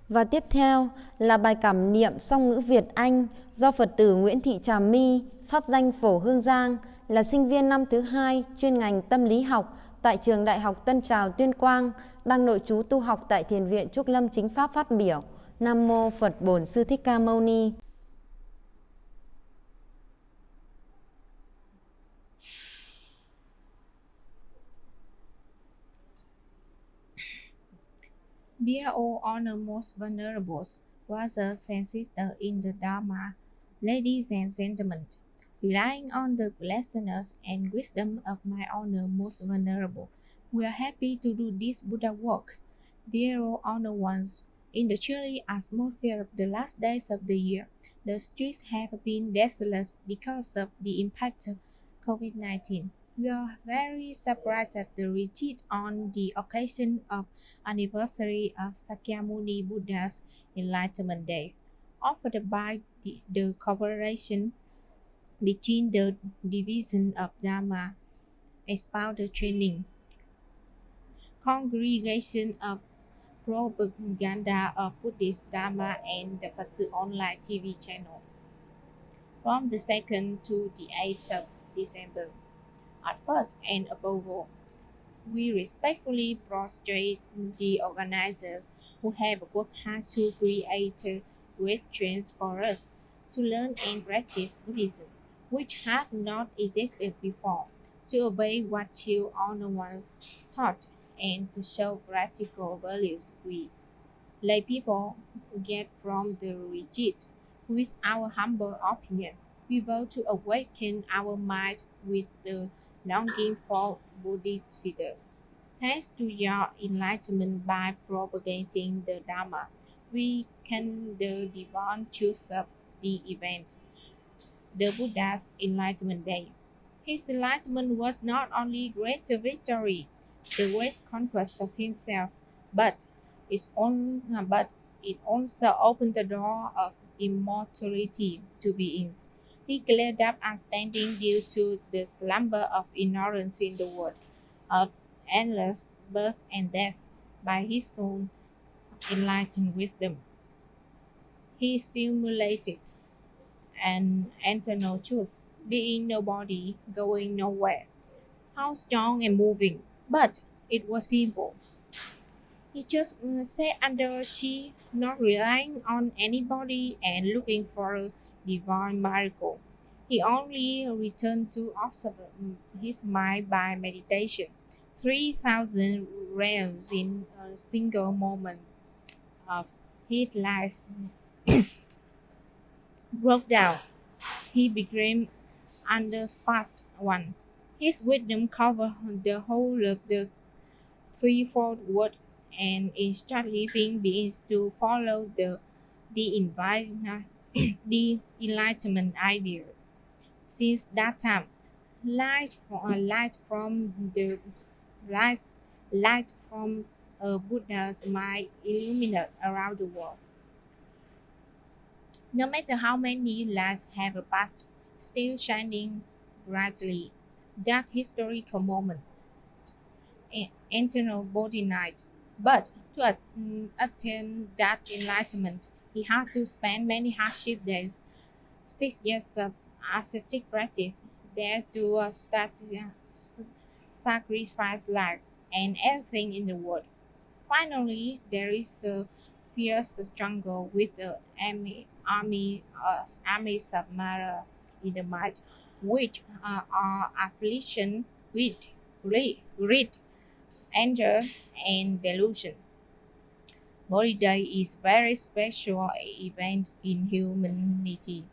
Và tiếp theo là bài cảm niệm song ngữ Việt Anh do Phật tử Nguyễn Thị Trà My, pháp danh Phổ Hương Giang, là sinh viên năm thứ 2 chuyên ngành tâm lý học tại trường Đại học Tân Trào Tuyên Quang, đang nội trú tu học tại Thiền Viện Trúc Lâm Chính Pháp phát biểu. Nam mô Phật Bổn Sư Thích Ca Mâu Ni. Dear all honored most venerables, brothers and sisters in the Dharma, ladies and gentlemen, relying on the blessedness and wisdom of my honored most venerable, we are happy to do this Buddha work. Dear all honored ones, in the chilly atmosphere of the last days of the year, the streets have been desolate because of the impact of COVID-19. We are very surprised at the retreat on the occasion of anniversary of Sakyamuni Buddha's Enlightenment Day, offered by the cooperation between the Division of Dharma Expounder Training, Congregation of Propaganda of Buddhist Dharma, and the Phật sự Online TV channel from the 2nd to the 8th of December. At first and above all, we respectfully prostrate the organizers who have worked hard to create great chance for us to learn and practice Buddhism, which had not existed before, to obey what you honor ones taught, and to show practical values we, lay people, get from the retreat. With our humble opinion, we vow to awaken our mind with the longing for Bodhisattva. Thanks to your enlightenment by propagating the Dharma, we can the divine choose of the event, the Buddha's Enlightenment Day. His enlightenment was not only great victory, the great conquest of himself, but it also opened the door of immortality to beings. He cleared up understanding due to the slumber of ignorance in the world, of endless birth and death, by his own enlightened wisdom. He stimulated an eternal truth, being nobody, going nowhere. How strong and moving, but it was simple. He just sat under a tree, not relying on anybody and looking for a divine miracle. He only returned to observe his mind by meditation. 3,000 realms in a single moment of his life broke down. He became unsurpassed one. His wisdom covered the whole of the threefold world and instruct living beings to follow the the enlightenment ideal. Since that time, light from a Buddha's mind illuminate around the world. No matter how many lights have passed, still shining brightly. That historical moment, eternal body night. But to attain that enlightenment, he had to spend many hardship days, 6 years of ascetic practice, there to sacrifice life and everything in the world. Finally, there is a fierce struggle with the armies of Mara in the mind, which are affliction, greed, anger, and delusion. Holy Day is very special event in humanity.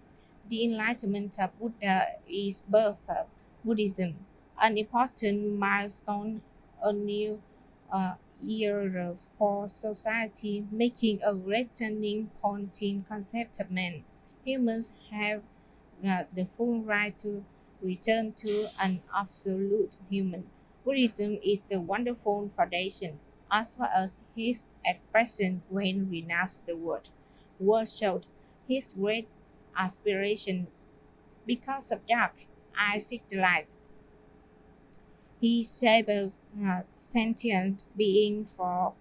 The enlightenment of Buddha is birth of Buddhism, an important milestone, a new era for society, making a great turning point in concept of man. Humans have the full right to return to an absolute human. Buddhism is a wonderful foundation, as far as his expression when renounced the world. Word showed his great aspiration. Because of dark, I seek the light. He saved a sentient being for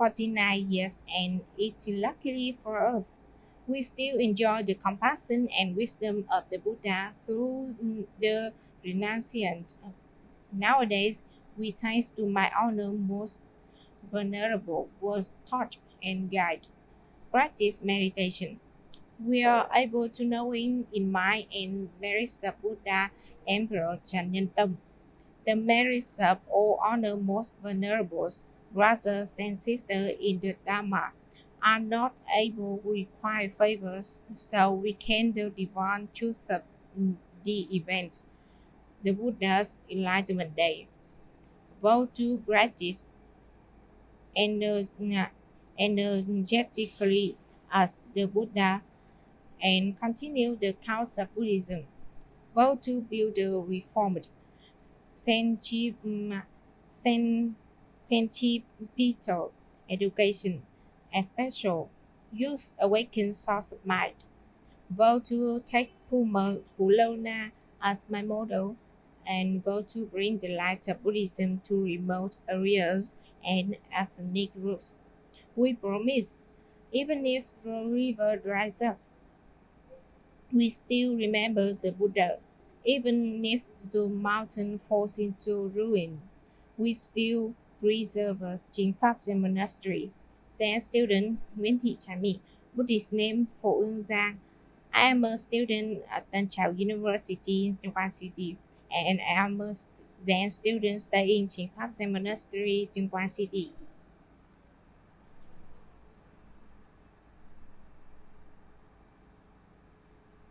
49 years, and it's luckily for us. We still enjoy the compassion and wisdom of the Buddha through the Renaissance. Nowadays, we thanks to my honor most vulnerable was taught and guide. Practice meditation. We are able to knowing in mind and merits of Buddha Emperor Chanyan Tông. The merits of all honor most vulnerable brothers and sisters in the Dharma are not able to require favors, so we can the divine truth of the event, the Buddha's Enlightenment Day. Vow to practice energetically as the Buddha and continue the cause of Buddhism. Vow to build a reformed centripetal education, especially youth awakened source of mind. Vow to take Puma Fulona as my model and vow to bring the light of Buddhism to remote areas and ethnic groups. We promise, even if the river dries up, we still remember the Buddha. Even if the mountain falls into ruin, we still preserve a Chính Pháp Zen monastery. Zen student Nguyễn Thị Trà My, Buddhist name Phổ Hương Giang. I am a student at Tân Trào University in Tuyên Quang City, and I am a Zen student staying in Chính Pháp Zen monastery, Tuyên Quang City.